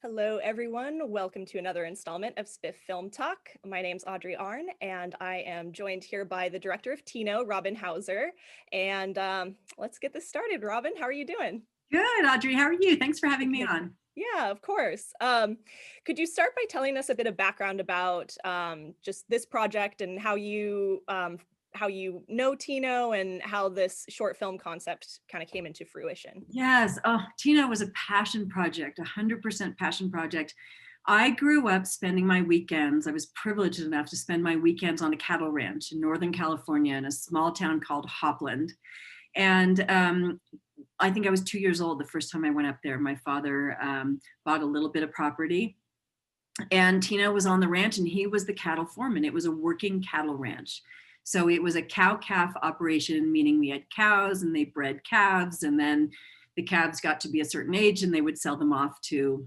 Hello, everyone. Welcome to another installment of SBIFF Film Talk. My name's Audrey Arn, and I am joined here by the director of Tino, Robin Hauser. And let's get this started. Robin, how are you doing? Good, Audrey. How are you? Thanks for having me on. Yeah, of course. Could you start by telling us a bit of background about just this project and how you know Tino and how this short film concept kind of came into fruition? Yes. Oh, Tino was a passion project, 100% passion project. I grew up spending my weekends. I was privileged enough to spend my weekends on a cattle ranch in Northern California in a small town called Hopland. And I think I was 2 years old the first time I went up there. My father bought a little bit of property, and Tino was on the ranch, and he was the cattle foreman. It was a working cattle ranch. So it was a cow calf operation, meaning we had cows and they bred calves, and then the calves got to be a certain age and they would sell them off to,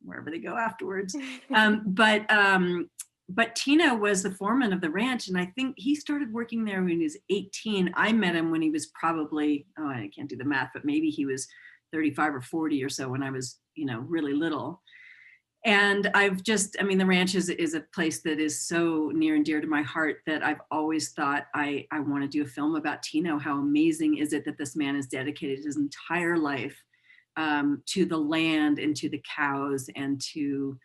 wherever they go afterwards. um, but um, but Tino was the foreman of the ranch, and I think he started working there when he was 18. I met him when he was probably, oh, I can't do the math, but maybe he was 35 or 40 or so when I was, really little. And the ranch is a place that is so near and dear to my heart that I've always thought I want to do a film about Tino. How amazing is it that this man has dedicated his entire life to the land and to the cows and to,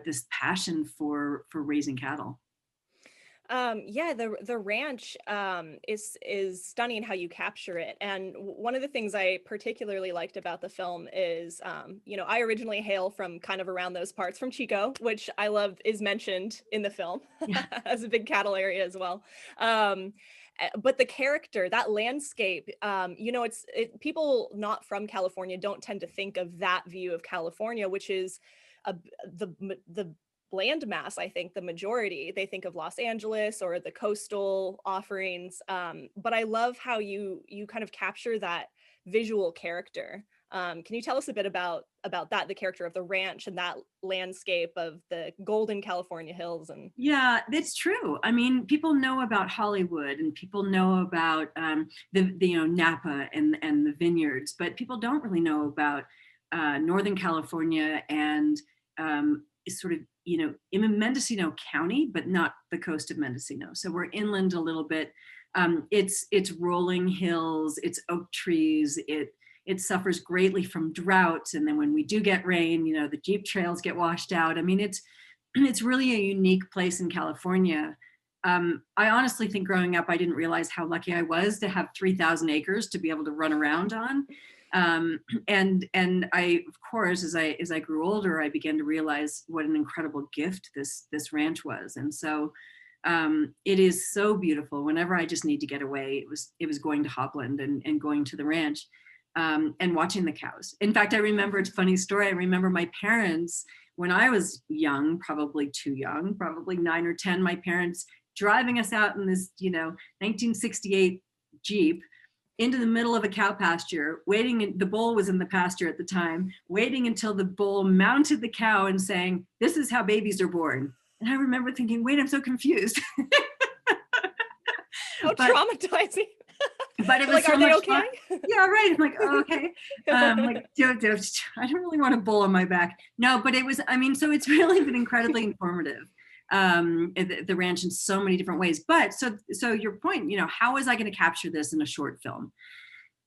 this passion for raising cattle. Yeah, the ranch is stunning how you capture it. And one of the things I particularly liked about the film is, I originally hail from kind of around those parts from Chico, which I love is mentioned in the film Yeah. as a big cattle area as well. But the character, that landscape, people not from California don't tend to think of that view of California, which is a, the landmass. I think the majority, they think of Los Angeles or the coastal offerings, but I love how you kind of capture that visual character. Can you tell us a bit about that, the character of the ranch and that landscape of the golden California hills? And Yeah, that's true. I mean, people know about Hollywood and people know about the Napa and the vineyards, but people don't really know about Northern California and sort of in Mendocino County, but not the coast of Mendocino. So we're inland a little bit. It's rolling hills, it's oak trees, it suffers greatly from drought, and then when we do get rain, the Jeep trails get washed out. I mean, it's really a unique place in California. I honestly think growing up, I didn't realize how lucky I was to have 3,000 acres to be able to run around on. And I, of course, as I grew older, I began to realize what an incredible gift this ranch was. And so it is so beautiful. Whenever I just need to get away, it was going to Hopland and going to the ranch. And watching the cows. In fact, I remember, it's a funny story. I remember my parents, when I was young, probably too young, probably 9 or 10, my parents driving us out in this, 1968 Jeep into the middle of a cow pasture, waiting, the bull was in the pasture at the time, waiting until the bull mounted the cow and saying, "This is how babies are born." And I remember thinking, wait, I'm so confused. how but traumatizing. but it was Like, so are they much okay? fun. Yeah, right. I'm like, oh, okay. Like, I don't really want a bull on my back. No, but it was, so it's really been incredibly informative. The ranch in so many different ways. But so your point, how was I going to capture this in a short film?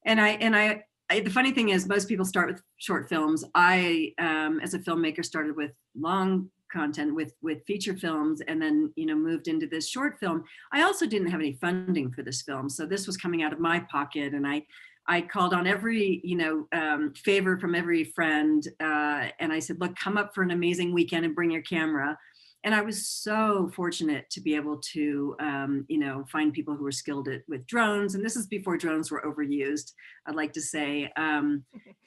And the funny thing is, most people start with short films. I, as a filmmaker, started with long content with feature films, and then moved into this short film. I also didn't have any funding for this film, so this was coming out of my pocket, and I called on every favor from every friend, and I said, look, come up for an amazing weekend and bring your camera. And I was so fortunate to be able to find people who were skilled with drones, and this is before drones were overused, I'd like to say. And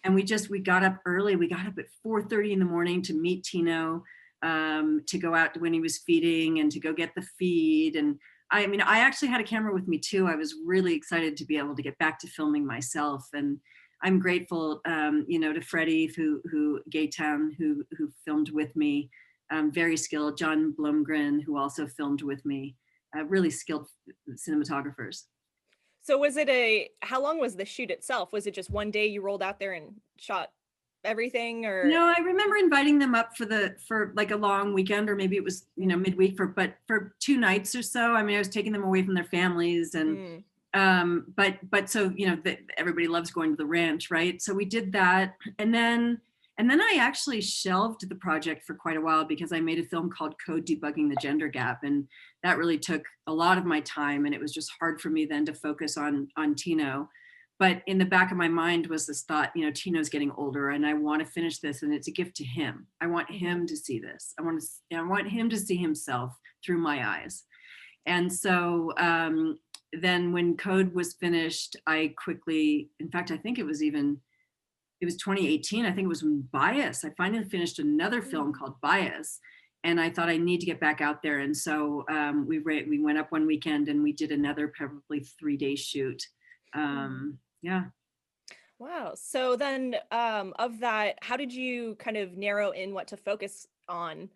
we got up early. We got up at 4:30 in the morning to meet Tino, to go out when he was feeding and to go get the feed. And I actually had a camera with me too. I was really excited to be able to get back to filming myself. And I'm grateful, to Freddie, who Gaytown, who filmed with me, very skilled, John Blomgren, who also filmed with me, really skilled cinematographers. So how long was the shoot itself? Was it just one day you rolled out there and shot everything, or? No, I remember inviting them up for like a long weekend, or maybe it was, midweek but for 2 nights or so. I mean, I was taking them away from their families, and Mm, but so everybody loves going to the ranch, right? So we did that, and then I actually shelved the project for quite a while because I made a film called Code Debugging the Gender Gap, and that really took a lot of my time, and it was just hard for me then to focus on Tino. But in the back of my mind was this thought, Tino's getting older, and I want to finish this, and it's a gift to him. I want mhm, him to see this. I want him to see himself through my eyes. And so then when Code was finished, I quickly, in fact, I think it was 2018. I think it was when Bias. I finally finished another film mm, called Bias, and I thought I need to get back out there. And so we went up one weekend and we did another probably 3-day shoot. mm. Yeah. Wow. So then, of that, how did you kind of narrow in what to focus on?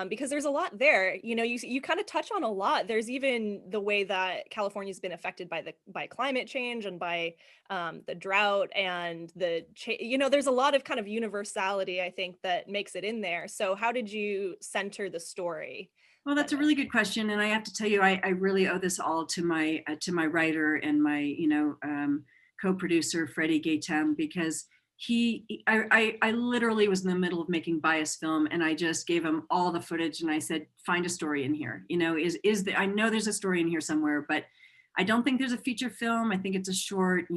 Because there's a lot there. You kind of touch on a lot. There's even the way that California's been affected by climate change and by the drought and there's a lot of kind of universality, I think, that makes it in there. So how did you center the story Well, that's then? a really good question, and I have to tell you, I really owe this all to my writer and my co-producer Freddie Gaytem, because I literally was in the middle of making Bias film, and I just gave him all the footage, and I said, find a story in here. I know there's a story in here somewhere, but I don't think there's a feature film. I think it's a short.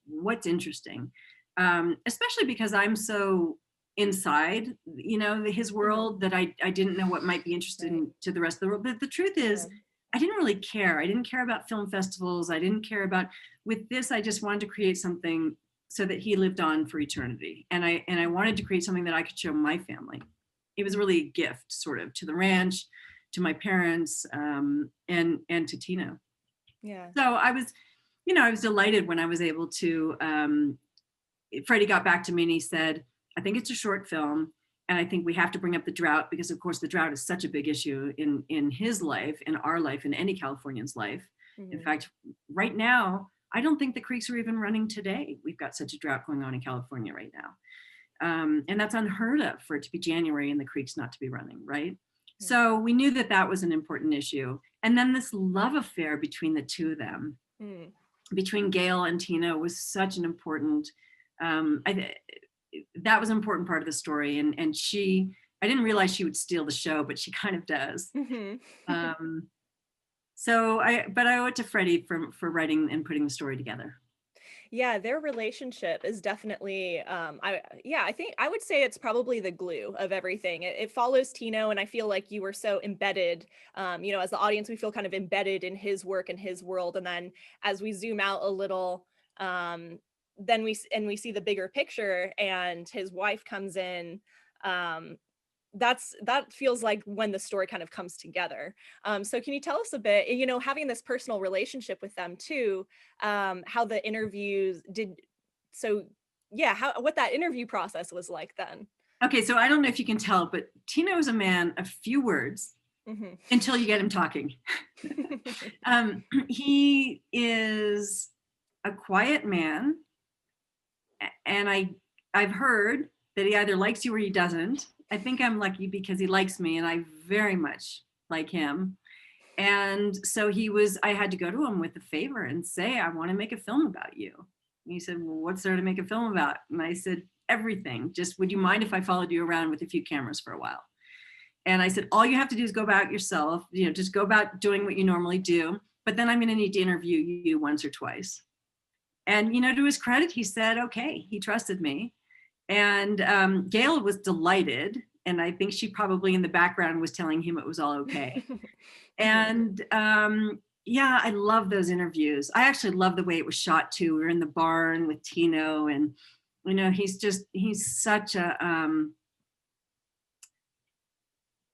What's interesting, especially because I'm so inside his Mhm. world, that I didn't know what might be Right. interesting to the rest of the world. But the truth Yeah. is, I didn't really care. I didn't care about film festivals. I didn't care about, with this, I just wanted to create something so that he lived on for eternity, and I wanted to create something that I could show my family. It was really a gift, sort of, to the ranch, to my parents, and to Tino. Yeah. So I was delighted when I was able to. Freddie got back to me and he said, I think it's a short film. And I think we have to bring up the drought because, of course, the drought is such a big issue in his life, in our life, in any Californian's life. In Mhm. fact, right now, I don't think the creeks are even running today. We've got such a drought going on in California right now. And that's unheard of, for it to be January and the creeks not to be running, right? Yeah. So we knew that that was an important issue. And then this love affair between the two of them, Mm. between Gail and Tina, was such an important, I, that was an important part of the story. And I didn't realize she would steal the show, but she kind of does. Mhm. Um, but I owe it to Freddie for writing and putting the story together. Yeah, their relationship is definitely, I think I would say it's probably the glue of everything. It follows Tino, and I feel like you were so embedded, as the audience, we feel kind of embedded in his work and his world. And then as we zoom out a little, then we see the bigger picture, and his wife comes in. Um, that feels like when the story kind of comes together. So can you tell us a bit, having this personal relationship with them too, how the interviews did, so yeah, how what that interview process was like then? Okay, so I don't know if you can tell, but Tino is a man of few words Mhm. until you get him talking. He is a quiet man, and I've heard that he either likes you or he doesn't. I think I'm lucky because he likes me, and I very much like him. And so I had to go to him with a favor and say, I want to make a film about you. And he said, well, what's there to make a film about? And I said, everything. Just, would you mind if I followed you around with a few cameras for a while? And I said, all you have to do is go about yourself, just go about doing what you normally do. But then I'm going to need to interview you once or twice. And, to his credit, he said, okay, he trusted me. And Gail was delighted. And I think she probably in the background was telling him it was all okay. Mhm. And yeah, I love those interviews. I actually love the way it was shot too. We were in the barn with Tino, and he's such a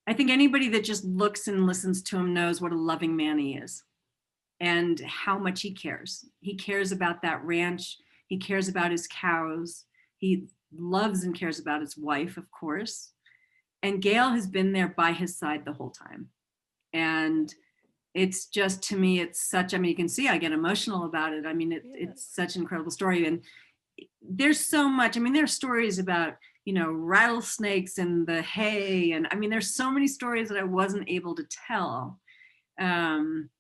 I think anybody that just looks and listens to him knows what a loving man he is, and how much he cares. He cares about that ranch. He cares about his cows. He loves and cares about his wife, of course. And Gail has been there by his side the whole time. And it's just, to me, it's such, I mean, you can see I get emotional about it. I mean, Yeah. it's such an incredible story. And there's so much, I mean, there are stories about rattlesnakes in the hay. And I mean, there's so many stories that I wasn't able to tell. Um,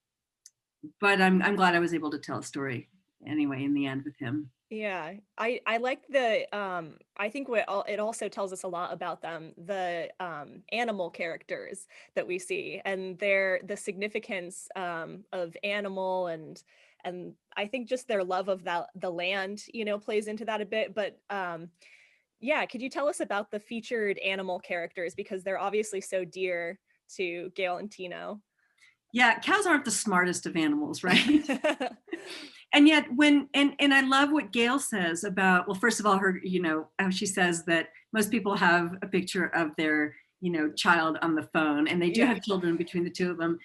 but I'm glad I was able to tell a story anyway in the end with him. Yeah, I like the I think it also tells us a lot about them, the animal characters that we see and the significance of animal and I think just their love of the land, plays into that a bit. But yeah, could you tell us about the featured animal characters because they're obviously so dear to Gail and Tino? Yeah, cows aren't the smartest of animals, right? And yet and I love what Gail says about, well, first of all, her, how she says that most people have a picture of their, child on the phone, and they do Yeah. have children between the two of them.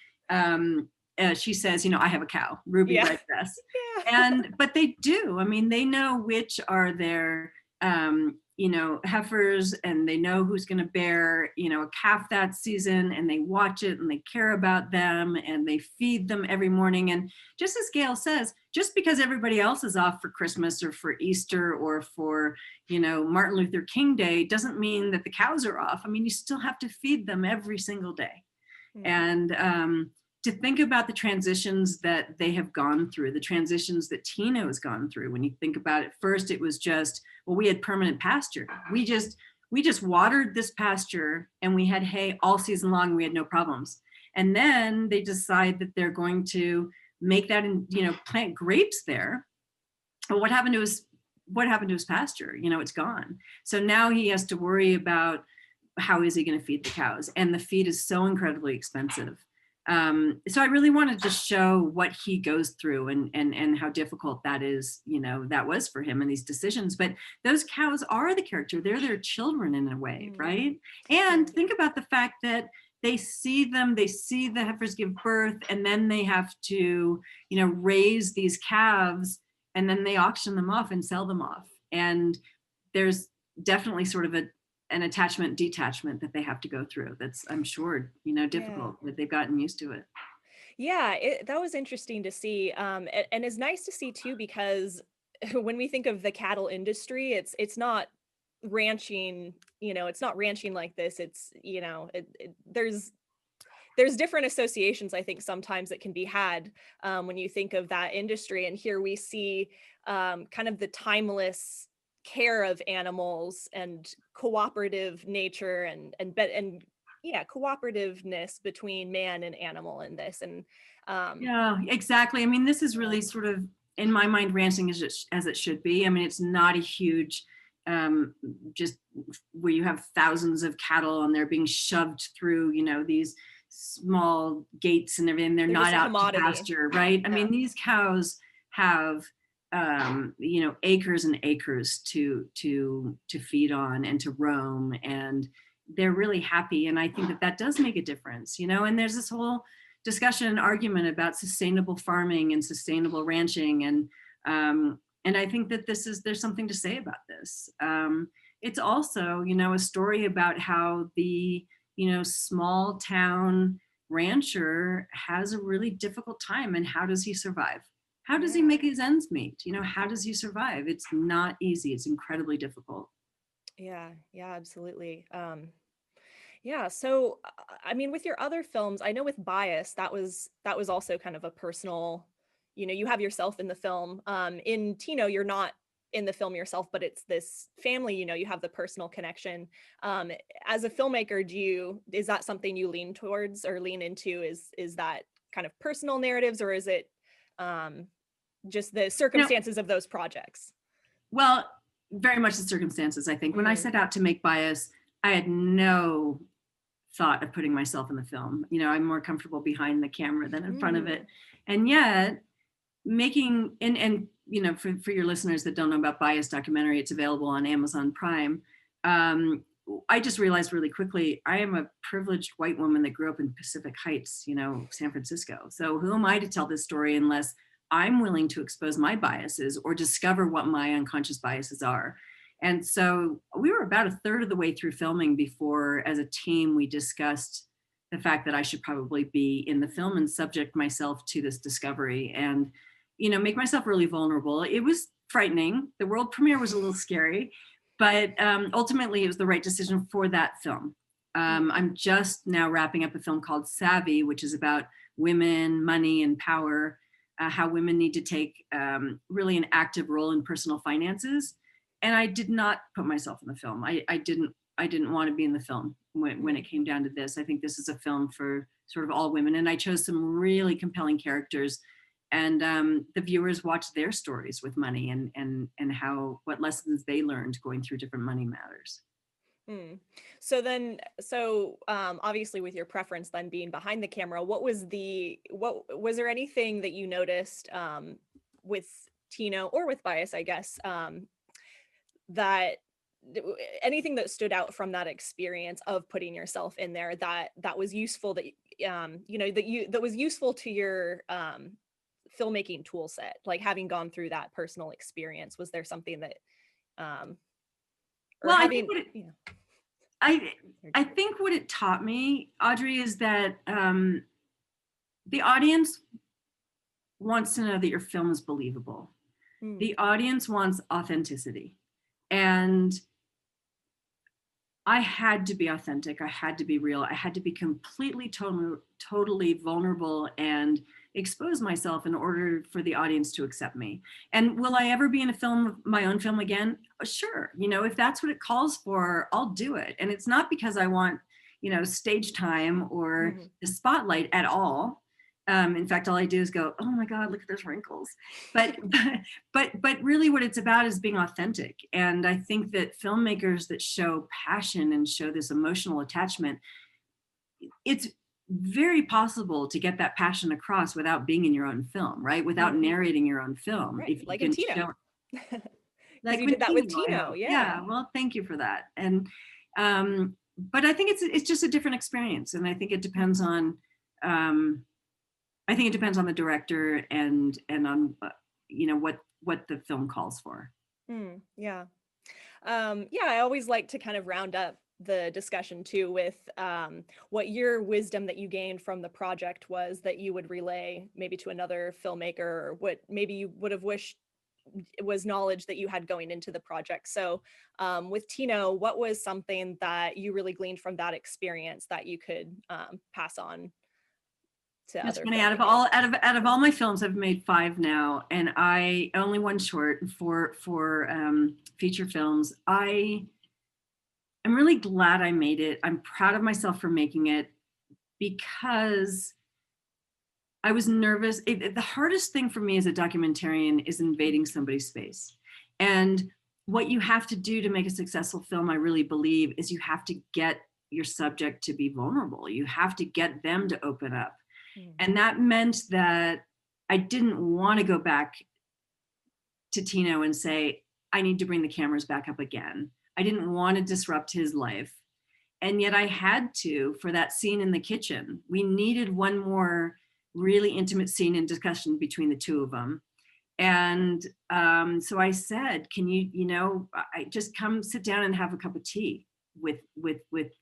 She says, I have a cow, Ruby Yeah. Red Dress. Yeah. But they do, I mean, they know which are their, heifers, and they know who's going to bear, a calf that season, and they watch it and they care about them and they feed them every morning. And just as Gail says, just because everybody else is off for Christmas or for Easter or for, Martin Luther King Day doesn't mean that the cows are off. I mean, you still have to feed them every single day. Mm. And to think about the transitions that they have gone through, the transitions that Tino has gone through. When you think about it, first it was just, well, we had permanent pasture. We just watered this pasture and we had hay all season long. And we had no problems. And then they decide that they're going to make that and plant grapes there. But what happened to his pasture? It's gone. So now he has to worry about how is he going to feed the cows, and the feed is so incredibly expensive. So I really wanted to show what he goes through and how difficult that is, that was for him and these decisions. But those cows are the character. They're their children in a way, Mm. right? Yeah. And think about the fact that they see the heifers give birth, and then they have to, raise these calves, and then they auction them off and sell them off. And there's definitely sort of an attachment detachment that they have to go through. That's, I'm sure, Yeah. difficult, but they've gotten used to it. Yeah, that was interesting to see, and it's nice to see too because when we think of the cattle industry, it's not ranching, it's not ranching like this. It's there's different associations I think sometimes that can be had when you think of that industry, and here we see kind of the timeless care of animals and cooperative nature and yeah, cooperativeness between man and animal in this. And Yeah, exactly. I mean, this is yeah. really sort of, in my mind, ranching as it should be. I mean, it's not a huge, um, just where you have thousands of cattle and they're being shoved through, these small gates and everything. They're They're not just a out to commodity. pasture, right? I Yeah. mean, these cows have, acres and acres to feed on and to roam, and they're really happy. And I think that does make a difference, and there's this whole discussion and argument about sustainable farming and sustainable ranching, and I think that there's something to say about this. It's also, a story about how the, small town rancher has a really difficult time, and how does he survive? How does he Yeah. make his ends meet? How does he survive? It's not easy. It's incredibly difficult. Yeah. Yeah, absolutely. Yeah, so I mean, with your other films, I know with Bias, that was also kind of a personal, you have yourself in the film. In Tino, you're not in the film yourself, but it's this family, you have the personal connection. Um, as a filmmaker, is that something you lean towards or lean into? Is that kind of personal narratives, or is it um just the You know, circumstances of those projects? well, very much the circumstances, I think. When I Mm. set out to make Bias, I had no thought of putting myself in the film. I'm more comfortable behind the camera than in front of it. Mm. And yet, making and for your listeners that don't know about Bias documentary, it's available on Amazon Prime. I just realized really quickly, I am a privileged white woman that grew up in Pacific Heights, San Francisco. So who am I to tell this story unless I'm willing to expose my biases or discover what my unconscious biases are? And so we were about a third of the way through filming before, as a team, we discussed the fact that I should probably be in the film and subject myself to this discovery and, make myself really vulnerable. It was frightening. The world premiere was a little scary, but ultimately it was the right decision for that film. I'm just now wrapping up a film called Savvy, which is about women, money, and power, how women need to take really an active role in personal finances. And I did not put myself in the film. I didn't want to be in the film when it came down to this. I think this is a film for sort of all women, and I chose some really compelling characters, and the viewers watched their stories with money and how what lessons they learned going through different money matters. Mm. So obviously with your preference then being behind the camera, what was there anything that you noticed with Tino or with Bias, I guess, that anything that stood out from that experience of putting yourself in there that was useful that that was useful to your filmmaking tool set, like having gone through that personal experience? Was there something that or Well, I think having, what it, you know, I I think what it taught me, Audrey, is that the audience wants to know that your film is believable. mm, The audience wants authenticity, and I had to be authentic. I had to be real. I had to be completely, totally vulnerable and expose myself in order for the audience to accept me. And will I ever be in a film, my own film again? Sure. You know, if that's what it calls for, I'll do it. And it's not because I want, stage time or mhm. the spotlight at all. In fact, all I do is go, oh my God, look at those wrinkles. But but really what it's about is being authentic. And I think that filmmakers that show passion and show this emotional attachment, it's very possible to get that passion across without being in your own film, right? Without Mhm. narrating your own film. Right, If you like in can Tino. show, Because like you when did that with Tino, I Tino, hope. yeah. Yeah, well, thank you for that. And but I think it's just a different experience. And I think it depends on um the director and on what the film calls for. Yeah. Yeah, I always like to kind of round up the discussion too with what your wisdom that you gained from the project was that you would relay maybe to another filmmaker, or what maybe you would have wished was knowledge that you had going into the project. So with Tino, what was something that you really gleaned from that experience that you could pass on to It's other funny. filmmakers? Out of all my films, I've made 5 now, and I only one short for feature films. I'm really glad I made it. I'm proud of myself for making it because I was nervous. The hardest thing for me as a documentarian is invading somebody's space, and what you have to do to make a successful film, I really believe, is you have to get your subject to be vulnerable. You have to get them to open up. Mm, And that meant that I didn't want to go back to Tino and say, I need to bring the cameras back up again. I didn't want to disrupt his life. And yet I had to for that scene in the kitchen. We needed one more really intimate scene and discussion between the two of them. And so I said, can I just come sit down and have a cup of tea with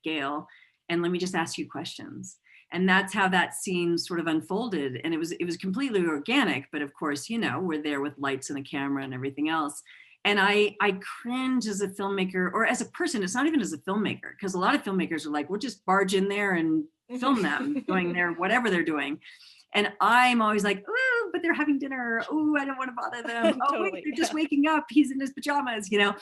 Gail, and let me just ask you questions. And that's how that scene sort of unfolded. And it was completely organic, but of course, we're there with lights and a camera and everything else. And I cringe as a filmmaker or as a person. It's not even as a filmmaker, because a lot of filmmakers are like, we'll just barge in there and film them doing their whatever they're doing. And I'm always like, oh, but they're having dinner. Oh, I don't want to bother them. Oh, wait, totally. they're just waking up. He's in his pajamas. Yeah.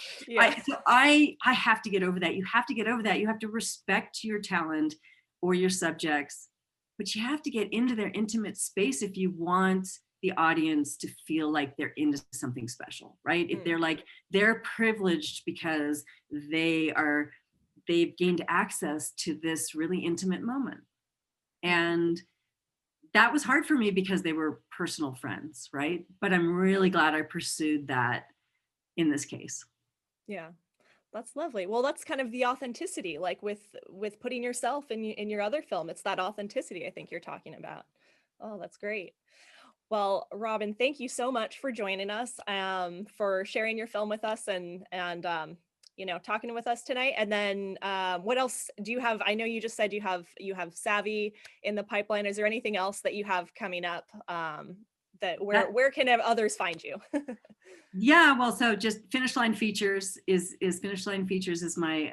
I have to get over that. You have to get over that. You have to respect your talent or your subjects, but you have to get into their intimate space if you want the audience to feel like they're into something special, right? If Mm, they're privileged because they've gained access to this really intimate moment. mm. And that was hard for me because they were personal friends, right? But I'm really glad I pursued that in this case. Yeah. That's lovely. Well, that's kind of the authenticity, like with putting yourself in your other film. It's that authenticity I think you're talking about. Oh, that's great. Well, Robin, thank you so much for joining us, for sharing your film with us and talking with us tonight. And then, what else do you have? I know you just said you have Savvy in the pipeline. Is there anything else that you have coming up that That, where can others find you? yeah, well, so just Finish Line Features is Finish Line Features is my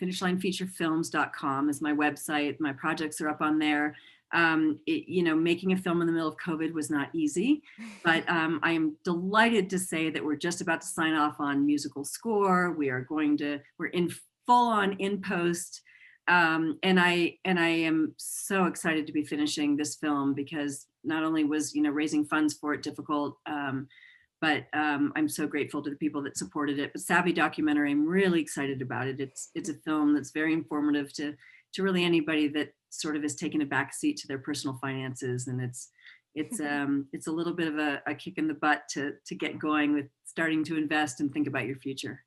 finishlinefeaturefilms.com is my website. My projects are up on there. Making a film in the middle of COVID was not easy, but I am delighted to say that we're just about to sign off on musical score. We're in full on in post. And I am so excited to be finishing this film because not only was raising funds for it difficult, but I'm so grateful to the people that supported it. But Savvy Documentary, I'm really excited about it. It's a film that's very informative to really anybody that sort of has taken a backseat to their personal finances, and it's a little bit of a kick in the butt to get going with starting to invest and think about your future.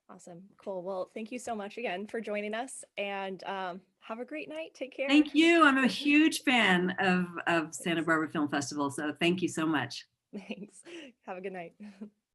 Awesome. Cool. Well, thank you so much again for joining us, and have a great night. Take care. Thank you. I'm a huge fan of Santa Thanks. Barbara Film Festival, so thank you so much. Thanks. Have a good night.